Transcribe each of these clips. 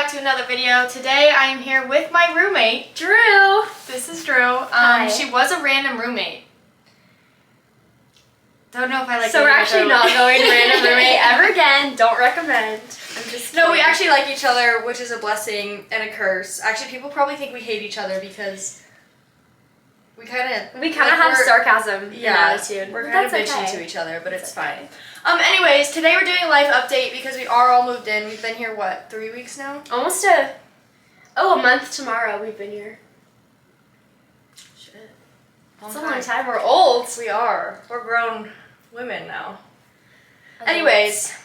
back to another video. Today I am here with my roommate, Drew. This is Drew. Hi. She was a random roommate. Don't know if I like. So we're actually not going random roommate ever again. Don't recommend. I'm just No, we kidding. actually like each other, which is a blessing and a curse. Actually, people probably think we hate each other because we kind of have sarcasm and attitude. We're But kind of that's bitchy okay. to each other, but it's okay. fine. Anyways, today we're doing a life update because we are all moved in. We've been here, what, 3 weeks now? Almost a month tomorrow we've been here. Shit. It's a long time. We're old. We are. We're grown women now. Anyways,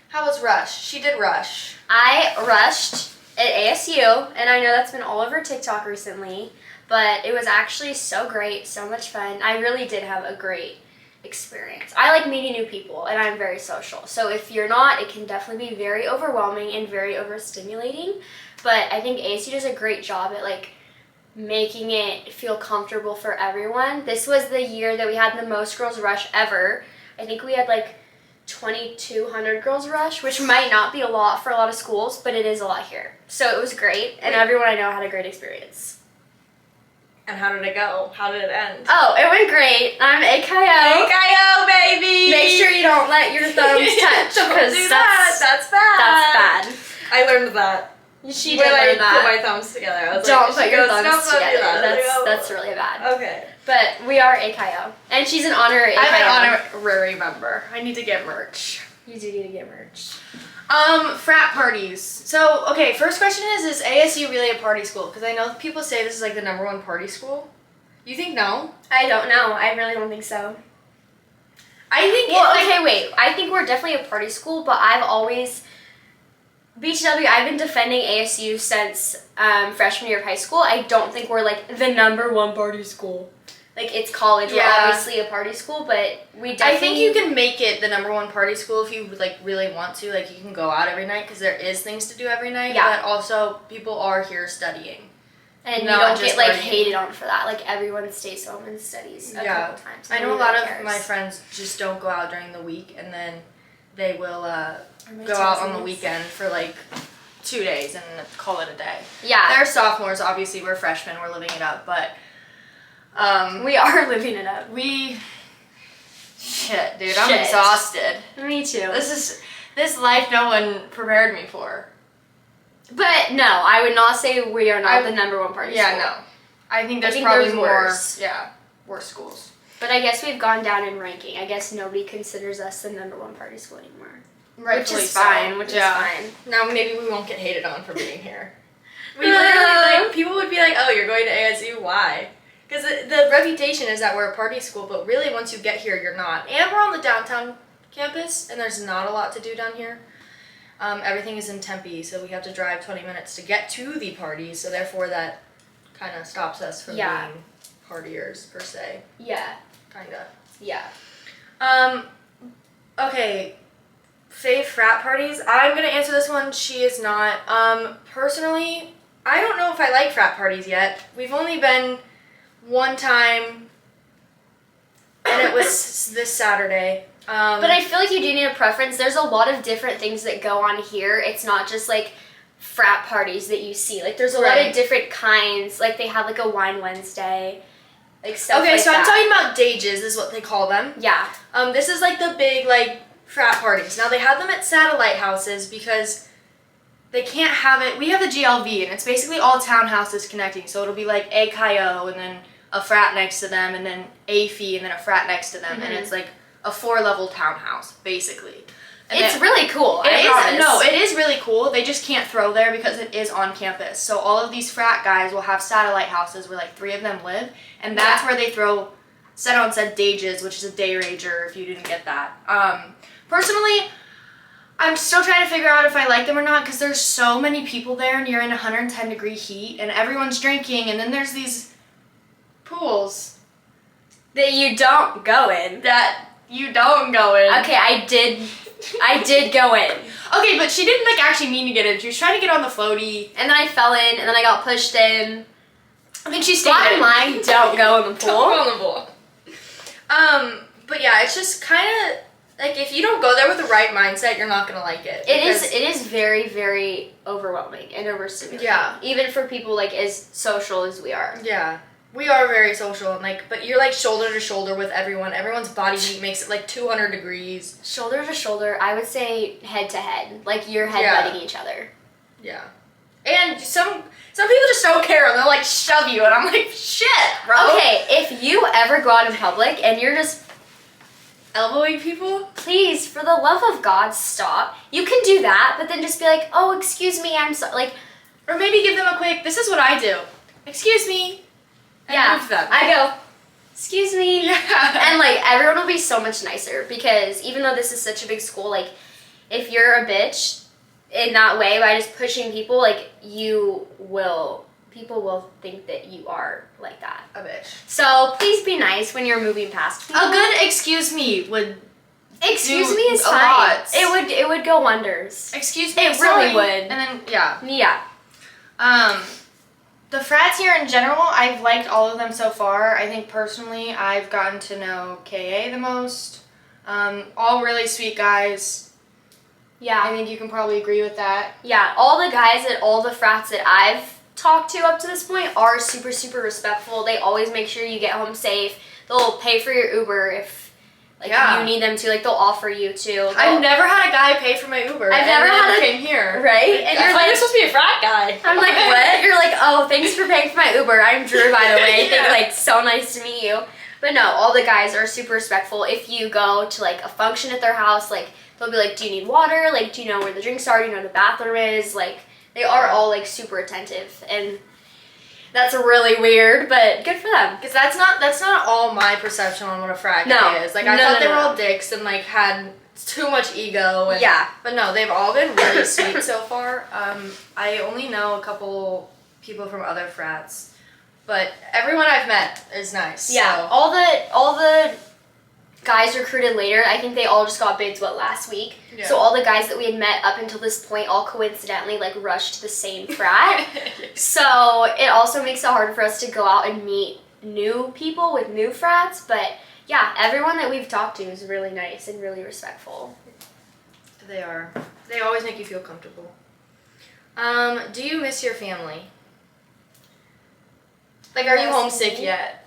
how was Rush? She did Rush. I rushed at ASU, and I know that's been all over TikTok recently, but it was actually so great, so much fun. I really did have a great experience. I like meeting new people, and I'm very social. So if you're not, it can definitely be very overwhelming and very overstimulating. But I think ASU does a great job at making it feel comfortable for everyone. This was the year that we had the most girls rush ever. I think we had 2,200 girls rush, which might not be a lot for a lot of schools, but it is a lot here. So it was great, and everyone I know had a great experience. And how did it go? How did it end? Oh, it went great. I'm AKO. AKO, baby! Make sure you don't let your thumbs touch, Don't because do that. That's bad. That's bad. I learned that. She when did I learn that. put my thumbs together. I was Don't like, put your thumbs "Don't do together. that." That's really bad. Okay. But we are AKO, and she's an honorary AKO. I'm an honorary member. I need to get merch. You do need to get merch. Frat parties. So, okay, first question is ASU really a party school? Because I know people say this is the #1 party school. You think no? I don't know. I really don't think so. I think wait. I think we're definitely a party school, but I've always... BTW, I've been defending ASU since freshman year of high school. I don't think we're the #1 party school. It's college. Yeah. We're obviously a party school, but we definitely... I think you can make it the #1 party school if you really want to. You can go out every night because there is things to do every night. Yeah. But also people are here studying. And you not don't just get partying. hated on for that. Everyone stays home and studies a couple times. I know a Nobody lot really of cares. my friends just don't go out during the week, and then they will my go out on the cousins. weekend for 2 days and call it a day. Yeah. They're sophomores, obviously. We're freshmen. We're living it up, but We are living it up. Shit, dude, I'm Shit. exhausted. Me too. This life no one prepared me for. But no, I would not say we are not the #1 party school. Yeah, no. I think there's think probably there's more. worse. Yeah, worse schools. But I guess we've gone down in ranking. I guess nobody considers us the #1 party school anymore. Rightfully Which is so. fine. Which Yeah. is fine. Now maybe we won't get hated on for being here. We literally, people would be like, "Oh, you're going to ASU? Why?" Because the reputation is that we're a party school, but really once you get here, you're not. And we're on the downtown campus, and there's not a lot to do down here. Everything is in Tempe, so we have to drive 20 minutes to get to the parties, so therefore that kind of stops us from being partiers, per se. Yeah. Kinda. Yeah. Okay. Fave frat parties. I'm gonna answer this one. She is not. Personally, I don't know if I like frat parties yet. We've only been one time, and it was this Saturday. But I feel like you do need a preference. There's a lot of different things that go on here. It's not just frat parties that you see. There's a lot of different kinds. They have a wine Wednesday. Stuff Okay, so that. I'm talking about dages is what they call them. Yeah. This is the big frat parties. Now they have them at satellite houses because they can't have it. We have the GLV and it's basically all townhouses connecting. So it'll be AKO and then a frat next to them and then AFI and then a frat next to them and it's a 4-level townhouse basically. And It's really cool. it is really cool. They just can't throw there because it is on campus. So all of these frat guys will have satellite houses where 3 of them live, and that's where they throw said dages, which is a day rager if you didn't get that. Personally, I'm still trying to figure out if I like them or not because there's so many people there and you're in 110-degree heat and everyone's drinking and then there's these pools That you don't go in. that you don't go in. Okay, I did go in. Okay, but she didn't actually mean to get in. She was trying to get on the floaty. And then I fell in, and then I got pushed in. I mean, she stayed Bottom in. line, don't go in the pool. Don't go on the pool. But yeah, it's just kind of like, if you don't go there with the right mindset, you're not gonna like it. It is very, very overwhelming and overstimulating. Yeah. Even for people, like, as social as we are. Yeah. We are very social, and, like, but you're, like, shoulder to shoulder with everyone. Everyone's body heat makes it, like, 200 degrees. Shoulder to shoulder, I would say head to head. Like, you're headbutting each other. Yeah. And some people just don't care, and they'll, like, shove you, and I'm like, shit, bro. Okay, if you ever go out in public and you're just elbowing people? Please, for the love of God, stop. You can do that, but then just be like, oh, excuse me, I'm so, like... Or maybe give them a quick, this is what I do. Excuse me. Yeah, I go, excuse me. Yeah. And, like, everyone will be so much nicer because even though this is such a big school, like, if you're a bitch in that way by just pushing people, like, people will think that you are like that. A bitch. So please be nice when you're moving past people. A good excuse me would Excuse do me is a fine. lot. It would go wonders. Excuse me, It really sorry. would. And then, yeah. Yeah. The frats here in general, I've liked all of them so far. I think personally, I've gotten to know KA the most. All really sweet guys. Yeah. I think you can probably agree with that. Yeah, all the guys at all the frats that I've talked to up to this point are super, super respectful. They always make sure you get home safe. They'll pay for your Uber if you need them to. Like, they'll offer you to. I've never had a guy pay for my Uber. I've never had came here. Right? And I thought you're supposed to be a frat guy. I'm like, what? You're like, oh, thanks for paying for my Uber. I'm Drew, by the way. Yeah. Like, so nice to meet you. But no, all the guys are super respectful. If you go to, like, a function at their house, like, they'll be like, do you need water? Like, do you know where the drinks are? Do you know where the bathroom is? Like, they are all, like, super attentive. And that's really weird, but good for them. Because that's not all my perception on what a frat guy is. Like, I thought they were all dicks and, like, had too much ego. And, Yeah. But no, they've all been really sweet so far. I only know a couple people from other frats, but everyone I've met is nice. Yeah, So. all the guys recruited later, I think they all just got bids last week. Yeah. So all the guys that we had met up until this point all coincidentally like rushed to the same frat. So it also makes it hard for us to go out and meet new people with new frats, but yeah, everyone that we've talked to is really nice and really respectful. They are. They always make you feel comfortable. Do you miss your family? Like, are you homesick yet?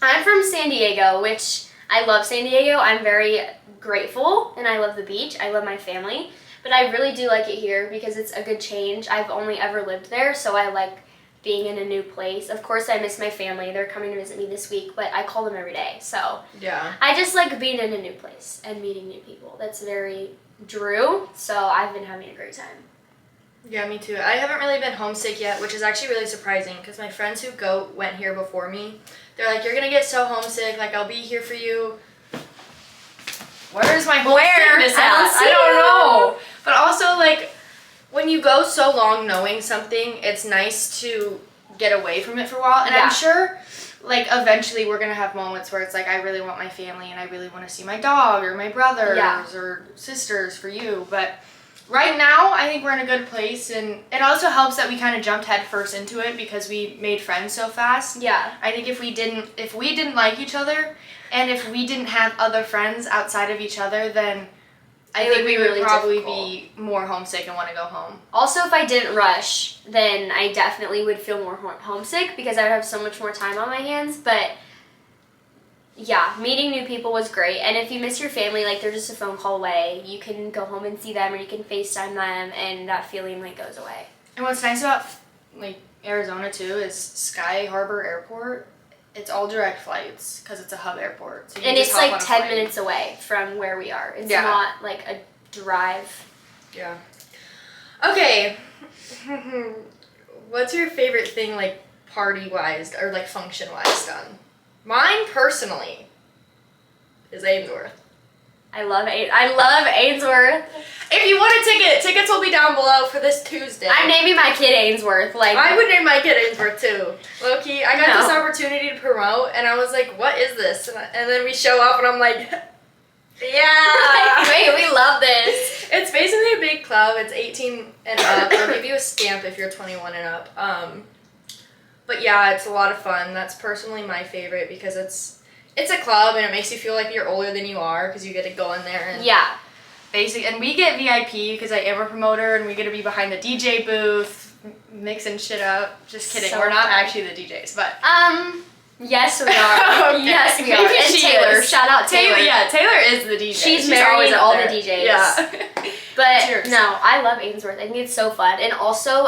I'm from San Diego, which I love San Diego. I'm very grateful, and I love the beach. I love my family, but I really do like it here because it's a good change. I've only ever lived there, so I like being in a new place. Of course, I miss my family. They're coming to visit me this week, but I call them every day. So Yeah. I just like being in a new place and meeting new people. That's very Drew, so I've been having a great time. Yeah, me too. I haven't really been homesick yet, which is actually really surprising because my friends who went here before me, they're like, you're going to get so homesick, like, I'll be here for you. Where's my homesickness at? I don't know. But also, like, when you go so long knowing something, it's nice to get away from it for a while. And Yeah. I'm sure, like, eventually we're going to have moments where it's like, I really want my family and I really want to see my dog or my brothers or sisters for you. But right now, I think we're in a good place, and it also helps that we kind of jumped headfirst into it because we made friends so fast. Yeah. I think if we didn't like each other, and if we didn't have other friends outside of each other, then I think we would really probably difficult. be more homesick and want to go home. Also, if I didn't rush, then I definitely would feel more homesick because I would have so much more time on my hands. But yeah, meeting new people was great. And if you miss your family, like, they're just a phone call away. You can go home and see them, or you can FaceTime them, and that feeling, like, goes away. And what's nice about, like, Arizona, too, is Sky Harbor Airport. It's all direct flights because it's a hub airport. So you And just it's, hop on like, a 10 flight. minutes away from where we are. It's Yeah. not, like, a drive. Yeah. Okay. What's your favorite thing, like, party-wise or, like, function-wise done? Mine, personally, is AINSWORTH. I love AINSWORTH. If you want a ticket, tickets will be down below for this Tuesday. I'm naming my kid AINSWORth. Like, I would name my kid AINSWORth, too. Low-key, I got No. this opportunity to promote, and I was like, what is this? And then we show up, and I'm like, yeah. wait, we love this. It's basically a big club. It's 18 and up. They'll give you a stamp if you're 21 and up. But yeah, it's a lot of fun. That's personally my favorite because it's a club and it makes you feel like you're older than you are because you get to go in there and Yeah. Basic, and we get VIP because I am a promoter, and we get to be behind the DJ booth, mixing shit up. Just kidding, So we're not fun. actually the DJs, but Yes, we are. Okay. Yes, we Maybe are. And she Taylor, is. shout out Taylor. Yeah, Taylor is the DJ. She's always marrying up all there. the DJs. Yeah. But Cheers. no, I love Ainsworth. I think it's so fun. And also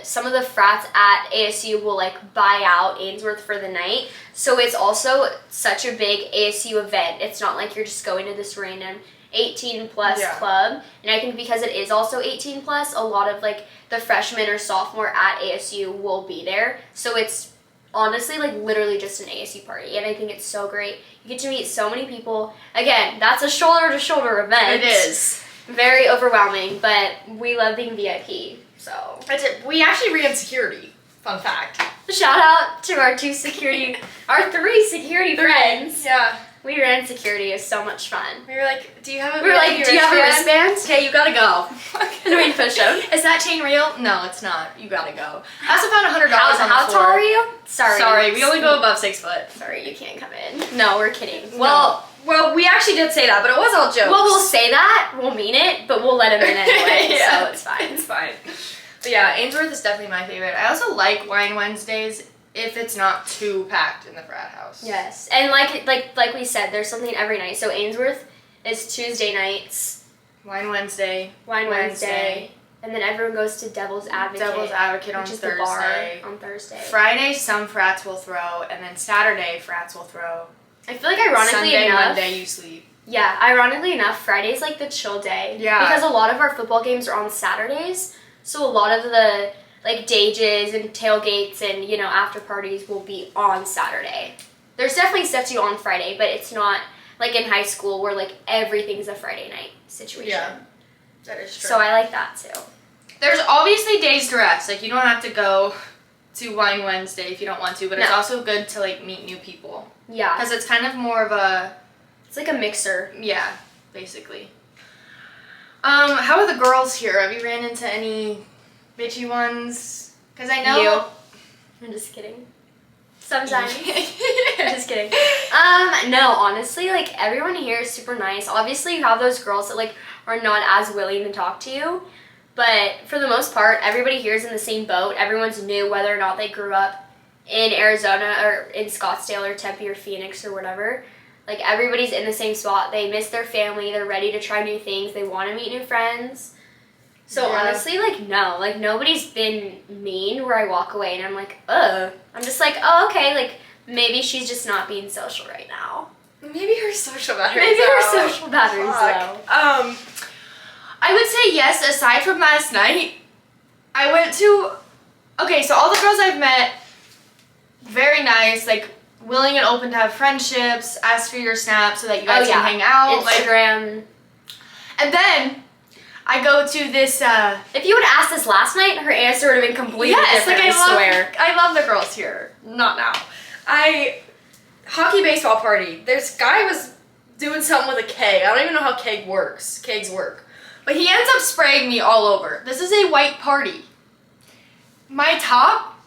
some of the frats at ASU will like buy out Ainsworth for the night. So it's also such a big ASU event. It's not like you're just going to this random 18 plus club. And I think because it is also 18 plus, a lot of like the freshmen or sophomore at ASU will be there. So it's honestly like literally just an ASU party, and I think it's so great. You get to meet so many people. Again, that's a shoulder to shoulder event. It is. Very overwhelming, but we love being VIP. So That's it. We actually ran security. Fun fact. shout out to our 3 security friends. Yeah. We ran security. It was so much fun. We were like, do you have a We were like, VIP do you have a wristband? wristband? Okay, you gotta go. And we push them. Is that chain real? No, it's not. You gotta go. I also found $100 on the How floor. tall are you? Sorry. We only go above 6 foot. Sorry, you can't come in. No, we're kidding. Well, we actually did say that, but it was all jokes. Well, we'll say that, we'll mean it, but we'll let them in anyway, so it's fine. It's fine. But yeah, Ainsworth is definitely my favorite. I also like Wine Wednesdays if it's not too packed in the frat house. Yes, and like we said, there's something every night. So Ainsworth is Tuesday nights, Wine Wednesday. Wine Wednesday, and then everyone goes to Devil's Advocate. Devil's Advocate on which is the bar Thursday. on Thursday. Friday, some frats will throw, and then Saturday, frats will throw. I feel like ironically Sunday, enough, Monday, you sleep. yeah, ironically enough, Friday's like the chill day. Yeah. Because a lot of our football games are on Saturdays, so a lot of the like dages and tailgates and after parties will be on Saturday. There's definitely stuff to do on Friday, but it's not like in high school where like everything's a Friday night situation. Yeah, that is true. So I like that too. There's obviously days to rest. Like, you don't have to go to Wine Wednesday if you don't want to, but it's No. also good to like meet new people. Yeah. Because it's kind of more of a, It's like a mixer. yeah, basically. How are the girls here? Have you ran into any bitchy ones? Because I know... You. I'm just kidding. Sometimes. I'm just kidding. No, honestly, like everyone here is super nice. Obviously, you have those girls that like are not as willing to talk to you, but for the most part, everybody here is in the same boat. Everyone's new, whether or not they grew up in Arizona or in Scottsdale or Tempe or Phoenix or whatever. Like everybody's in the same spot. They miss their family. They're ready to try new things. They want to meet new friends. So Yeah. honestly, like no, like nobody's been mean where I walk away and I'm like, ugh. I'm just like, oh, okay, like maybe she's just not being social right now. Maybe her social batteries. Maybe are her low. social batteries Fuck. low. I would say yes, aside from last night. I went to... Okay, so all the girls I've met, very nice, like, willing and open to have friendships, ask for your snap so that you guys Oh, yeah. can hang out. Like, Instagram. and then I go to this... If you would have asked us last night, her answer would have been completely different, I swear. I love the girls here. Not now. Hockey baseball party. This guy was doing something with a keg. I don't even know how kegs work. But he ends up spraying me all over. This is a white party. My top,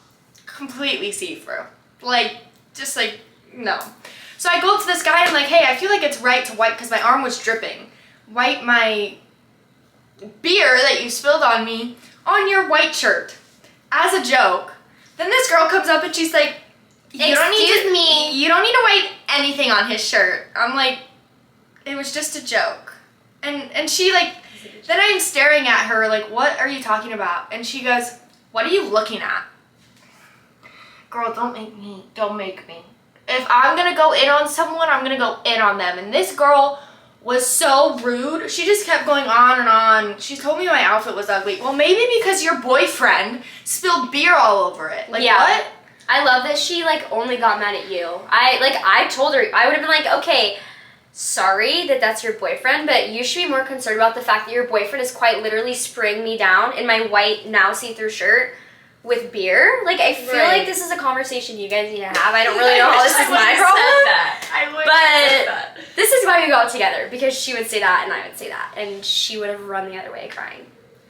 completely see-through. Like, just like, no. So I go up to this guy and I'm like, hey, I feel like it's right to wipe, because my arm was dripping. Wipe my beer that you spilled on me on your white shirt. As a joke. Then this girl comes up and she's like, you don't need to wipe anything on his shirt. I'm like, it was just a joke. And she like, then I'm staring at her like, what are you talking about? And she goes, what are you looking at? Girl, don't make me. If I'm gonna go in on someone, I'm gonna go in on them. And this girl was so rude. She just kept going on and on. She told me my outfit was ugly. Well, maybe because your boyfriend spilled beer all over it. Like, Yeah. what? I love that she like only got mad at you. I told her, I would have been like, okay, sorry that that's your boyfriend, but you should be more concerned about the fact that your boyfriend is quite literally spraying me down in my white, now see-through shirt with beer. Like, I feel Right. like this is a conversation you guys need to have. I don't really know how this is my problem. But this is why we go out together, because she would say that and I would say that, and she would have run the other way crying.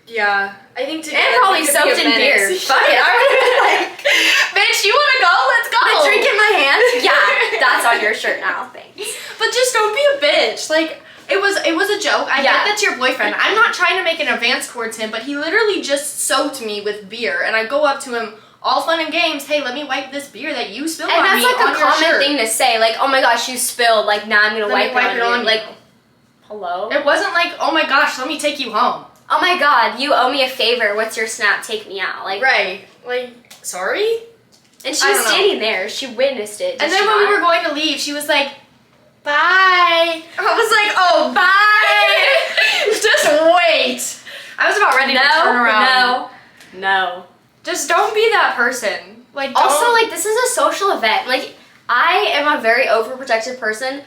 Yeah, I think together And probably we could be soaked a in beer. menace. Fuck it, I would have been like, Bitch, you wanna go? Let's go. with a drink in my hand. Yeah, That's on your shirt now. Thanks. But just don't be a bitch. Like, it was a joke. I get that's your boyfriend. I'm not trying to make an advance towards him, but he literally just soaked me with beer, and I go up to him, all fun and games. Hey, let me wipe this beer that you spilled on me. And that's like a common thing to say. Like, oh my gosh, you spilled. Like, now I'm gonna wipe it on you. Like, hello. It wasn't like, oh my gosh, let me take you home. Oh my god, you owe me a favor. What's your snap? Take me out. Like, right. Like, sorry. And she was standing there. She witnessed it. And then when we were going to leave, she was like, bye. I was like, oh, bye. Just wait. I was about ready to turn around. No. Just don't be that person. Like, also, like, this is a social event. Like, I am a very overprotective person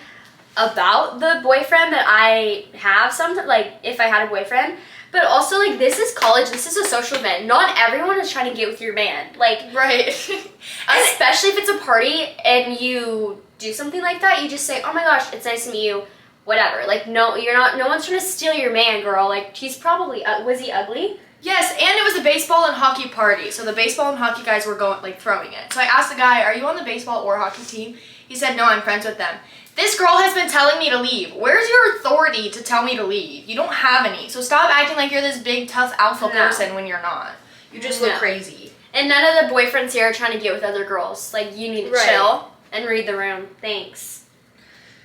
about the boyfriend that I have sometimes, like, if I had a boyfriend. But also, like, this is college. This is a social event. Not everyone is trying to get with your man. Like, right. Especially if it's a party and you do something like that, you just say, oh my gosh, it's nice to meet you, whatever. Like, no, you're not, no one's trying to steal your man, girl. Like, he's probably, was he ugly? Yes, and it was a baseball and hockey party. So the baseball and hockey guys were going, like, throwing it. So I asked the guy, are you on the baseball or hockey team? He said, no, I'm friends with them. This girl has been telling me to leave. Where's your authority to tell me to leave? You don't have any. So stop acting like you're this big, tough alpha person when you're not. You just look crazy. And none of the boyfriends here are trying to get with other girls. Like, you need to chill and read the room. Thanks.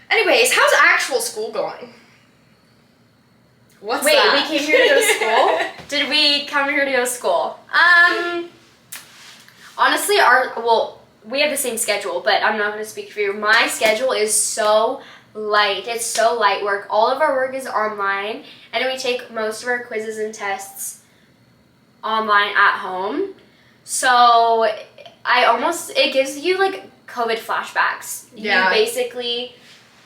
Anyways, how's actual school going? What's Wait, that? we came here to go to school? Did we come here to go to school? Honestly, we have the same schedule, but I'm not going to speak for you. My schedule is so light. It's so light work. All of our work is online, and we take most of our quizzes and tests online at home. So it gives you like COVID flashbacks. Yeah. You basically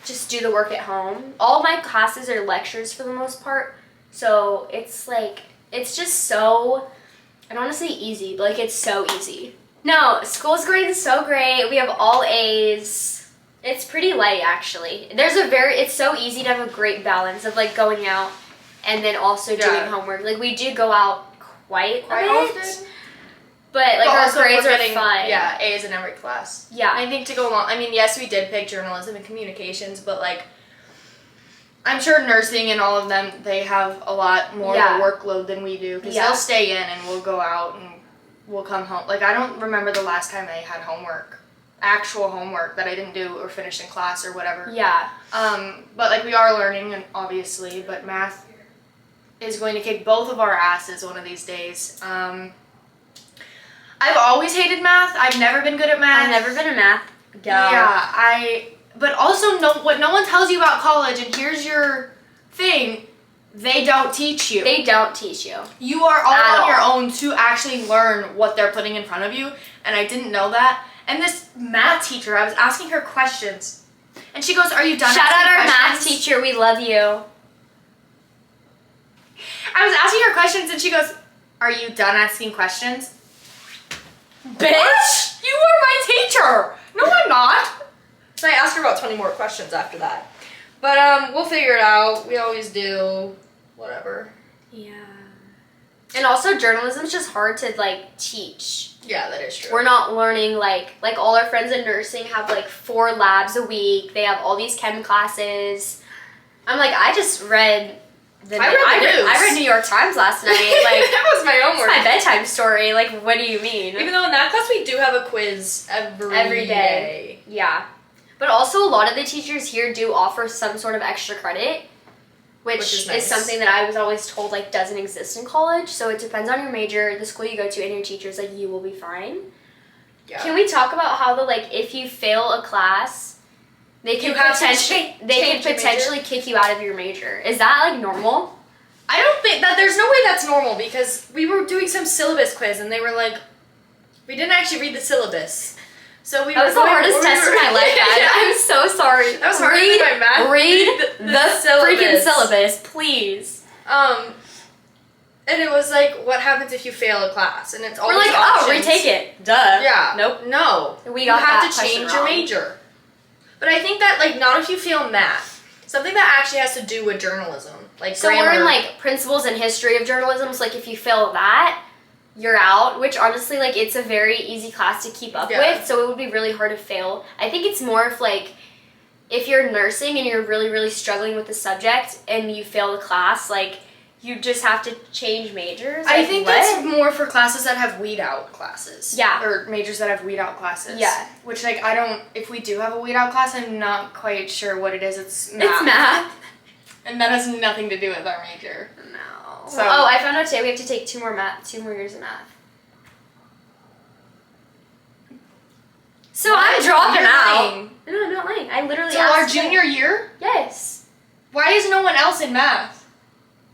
just do the work at home. All my classes are lectures for the most part. So it's like, it's just so, I don't want to say easy, but like it's so easy. No, school's going so great. We have all A's. It's pretty light, actually. It's so easy to have a great balance of like going out and then also doing homework. Like, we do go out quite often. But like our grades are fun. Yeah, A's in every class. Yeah. I think to go along, I mean, yes, we did pick journalism and communications, but like, I'm sure nursing and all of them, they have a lot more of a workload than we do, because they'll stay in and we'll go out and we'll come home. Like, I don't remember the last time I had actual homework that I didn't do or finish in class or whatever. Yeah. But like, we are learning, and obviously, but math is going to kick both of our asses one of these days. I've always hated math. I've never been good at math. I've never been a math gal. Yeah, but also, what no one tells you about college, and here's your thing, they don't teach you. They don't teach you. You are all on your own to actually learn what they're putting in front of you, and I didn't know that. And this math teacher, I was asking her questions, and she goes, are you done Shout out our questions? math teacher, we love you. I was asking her questions, and she goes, are you done asking questions? Bitch! You are my teacher! No, I'm not! So I asked her about 20 more questions after that. But we'll figure it out. We always do. Whatever. Yeah. And also, journalism is just hard to like teach. Yeah, that is true. We're not learning like all our friends in nursing have like 4 labs a week. They have all these chem classes. I'm like, I just read the news. I read New York Times last night. Like, that was my homework. It's my bedtime story. Like, what do you mean? Even though in that class we do have a quiz every day. Yeah. But also, a lot of the teachers here do offer some sort of extra credit, which is something that I was always told like doesn't exist in college. So it depends on your major, the school you go to, and your teachers. Like, you will be fine. Yeah. Can we talk about how if you fail a class, they can potentially kick you out of your major? Is that like normal? I don't think that there's no way that's normal, because we were doing some syllabus quiz and they were like, we didn't actually read the syllabus. So that was the hardest test of my life, guys. I'm so sorry. That was harder than my math. Read the freaking syllabus, please. And it was like, what happens if you fail a class? And it's always we're like, options. Retake it. Duh. Yeah. Nope. No. You have to change your major. But I think that not if you fail math. Something that actually has to do with journalism, like so grammar. we're in principles and history of journalism. So if you fail that, you're out, which honestly, like, it's a very easy class to keep up with, so it would be really hard to fail. I think it's more of, like, if you're nursing and you're really, really struggling with the subject and you fail the class, like, you just have to change majors. I like, think what? that's more for classes that have weed out classes. Yeah. Or majors that have weed out classes. Yeah. Which, like, I don't, if we do have a weed out class, I'm not quite sure what it is. It's math. It's math. And that has nothing to do with our major. No. So, I found out today we have to take 2 more years of math. So I'm dropping out. lying. No, I'm not lying. I literally So asked our him. junior year? Yes. Why is no one else in math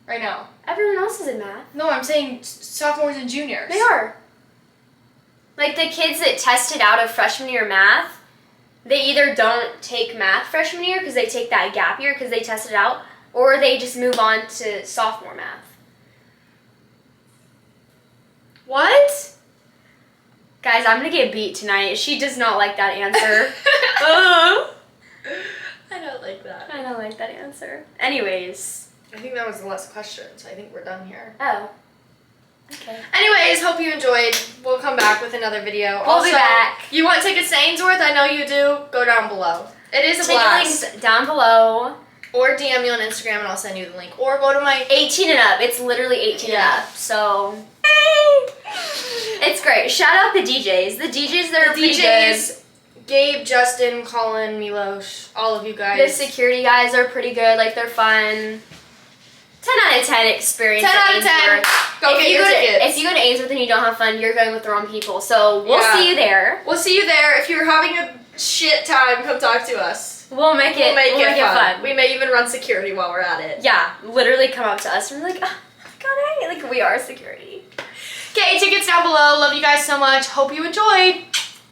right now? Everyone else is in math. No, I'm saying sophomores and juniors. They are. Like, the kids that tested out of freshman year math, they either don't take math freshman year because they take that gap year because they tested out, or they just move on to sophomore math. What? Guys, I'm going to get beat tonight. She does not like that answer. I don't like that. I don't like that answer. Anyways. I think that was the last question, so I think we're done here. Oh. Okay. Anyways, hope you enjoyed. We'll come back with another video. We'll be back. You want tickets to AINSWORTH? I know you do. Go down below. It is a Ticket blast. links down below. Or DM me on Instagram and I'll send you the link. Or go to my... 18 and up. It's literally 18 and up. So... It's great. Shout out the DJs. The DJs, they're pretty DJs, Gabe, Justin, Colin, Milosh, all of you guys. good. The security guys are pretty good. Like, they're fun. 10 out of 10 experience. 10 out of 10. AINSWORTH. Go get your tickets. If you go to AINSWORTH and you don't have fun, you're going with the wrong people. So we'll see you there. We'll see you there. If you're having a shit time, come talk to us. We'll make it fun. We may even run security while we're at it. Yeah, literally come up to us and be like, oh my god, like, we are security. Okay, tickets down below. Love you guys so much. Hope you enjoyed.